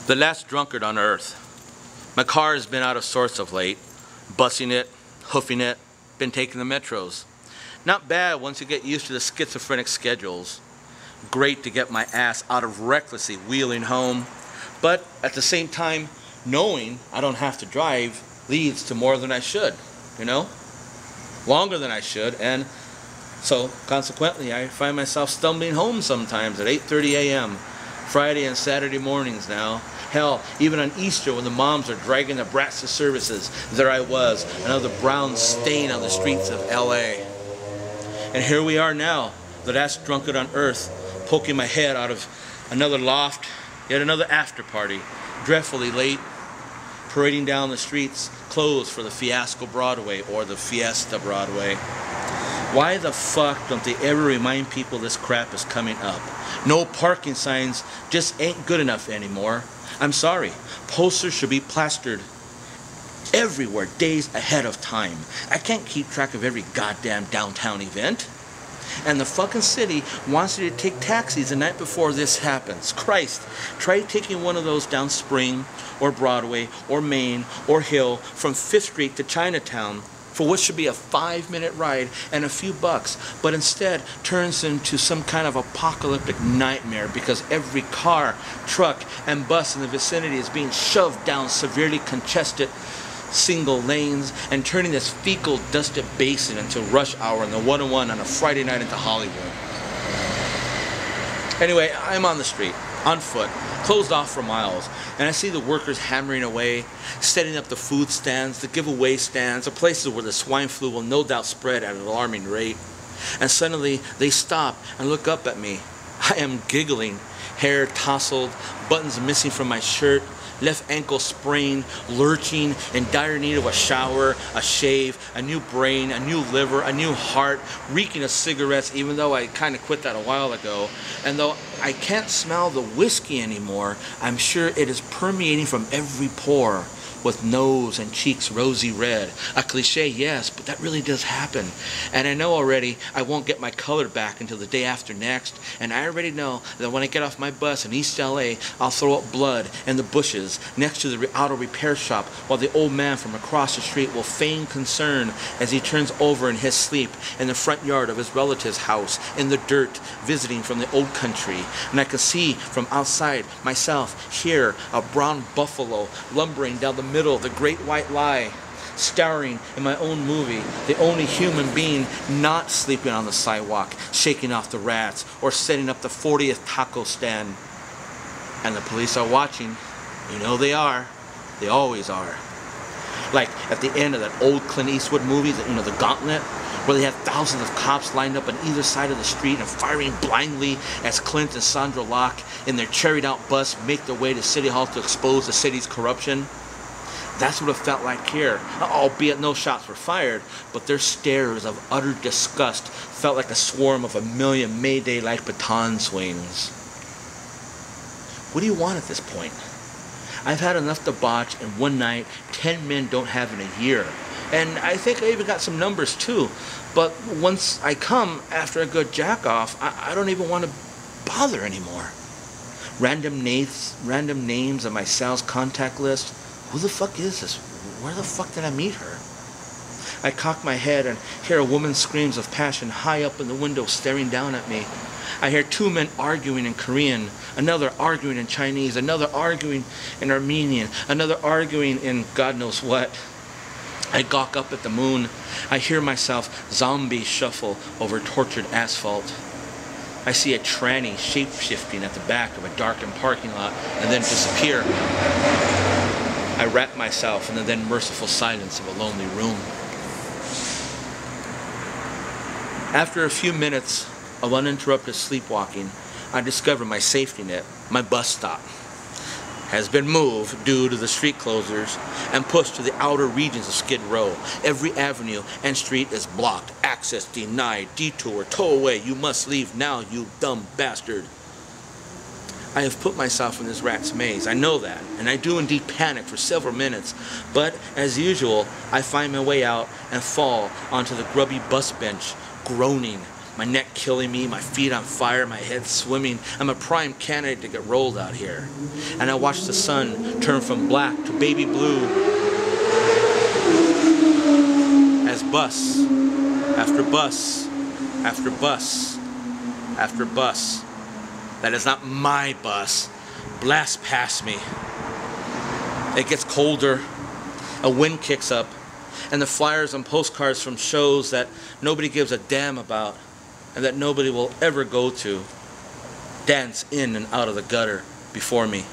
The last drunkard on earth. My car has been out of sorts of late. Bussing it, hoofing it, been taking the metros. Not bad once you get used to the schizophrenic schedules. Great to get my ass out of recklessly wheeling home. But at the same time, knowing I don't have to drive leads to more than I should, you know? Longer than I should, and so consequently I find myself stumbling home sometimes at 8:30 a.m. Friday and Saturday mornings now. Hell, even on Easter when the moms are dragging the brats to services, there I was, another brown stain on the streets of LA. And here we are now, the last drunkard on earth, poking my head out of another loft, yet another after party, dreadfully late, parading down the streets, closed for the Fiasco Broadway or the Fiesta Broadway. Why the fuck don't they ever remind people this crap is coming up? No parking signs just ain't good enough anymore. I'm sorry, posters should be plastered everywhere days ahead of time. I can't keep track of every goddamn downtown event. And the fucking city wants you to take taxis the night before this happens. Christ, try taking one of those down Spring or Broadway or Main or Hill from 5th Street to Chinatown for what should be a 5-minute ride and a few bucks, but instead turns into some kind of apocalyptic nightmare because every car, truck, and bus in the vicinity is being shoved down severely congested single lanes and turning this fecal dusted basin into rush hour in the 101 on a Friday night into Hollywood. Anyway, I'm on the street, on foot, closed off for miles, and I see the workers hammering away, setting up the food stands, the giveaway stands, the places where the swine flu will no doubt spread at an alarming rate. And suddenly they stop and look up at me. I am giggling, hair tousled, buttons missing from my shirt, left ankle sprained, lurching, in dire need of a shower, a shave, a new brain, a new liver, a new heart, reeking of cigarettes, even though I kind of quit that a while ago. And though I can't smell the whiskey anymore, I'm sure it is permeating from every pore, with nose and cheeks rosy red. A cliche, yes, but that really does happen. And I know already I won't get my color back until the day after next, and I already know that when I get off my bus in East LA, I'll throw up blood in the bushes next to the auto repair shop while the old man from across the street will feign concern as he turns over in his sleep in the front yard of his relative's house in the dirt, visiting from the old country. And I can see from outside myself here a brown buffalo lumbering down the middle of the great white lie, starring in my own movie, the only human being not sleeping on the sidewalk, shaking off the rats, or setting up the 40th taco stand. And the police are watching. You know they are. They always are. Like at the end of that old Clint Eastwood movie, The Gauntlet, where they had thousands of cops lined up on either side of the street and firing blindly as Clint and Sandra Locke in their cherried-out bus make their way to City Hall to expose the city's corruption. That's what it felt like here, albeit no shots were fired, but their stares of utter disgust felt like a swarm of a million Mayday-like baton swings. What do you want at this point? I've had enough to botch in one night 10 men don't have in a year. And I think I even got some numbers too. But once I come after a good jack-off, I don't even want to bother anymore. Random names on my sales contact list. Who the fuck is this? Where the fuck did I meet her? I cock my head and hear a woman's screams of passion high up in the window staring down at me. I hear 2 men arguing in Korean, another arguing in Chinese, another arguing in Armenian, another arguing in God knows what. I gawk up at the moon. I hear myself zombie shuffle over tortured asphalt. I see a tranny shape-shifting at the back of a darkened parking lot and then disappear. I wrap myself in the then merciful silence of a lonely room. After a few minutes of uninterrupted sleepwalking, I discover my safety net, my bus stop, has been moved due to the street closures and pushed to the outer regions of Skid Row. Every avenue and street is blocked, access denied, detour, tow away, you must leave now, you dumb bastard. I have put myself in this rat's maze, I know that, and I do indeed panic for several minutes, but as usual, I find my way out and fall onto the grubby bus bench, groaning, My neck killing me, my feet on fire, my head swimming. I'm a prime candidate to get rolled out here. And I watch the sun turn from black to baby blue as bus after bus after bus after bus, that is not my bus, blasts past me. It gets colder, a wind kicks up, and the flyers and postcards from shows that nobody gives a damn about and that nobody will ever go to dance in and out of the gutter before me.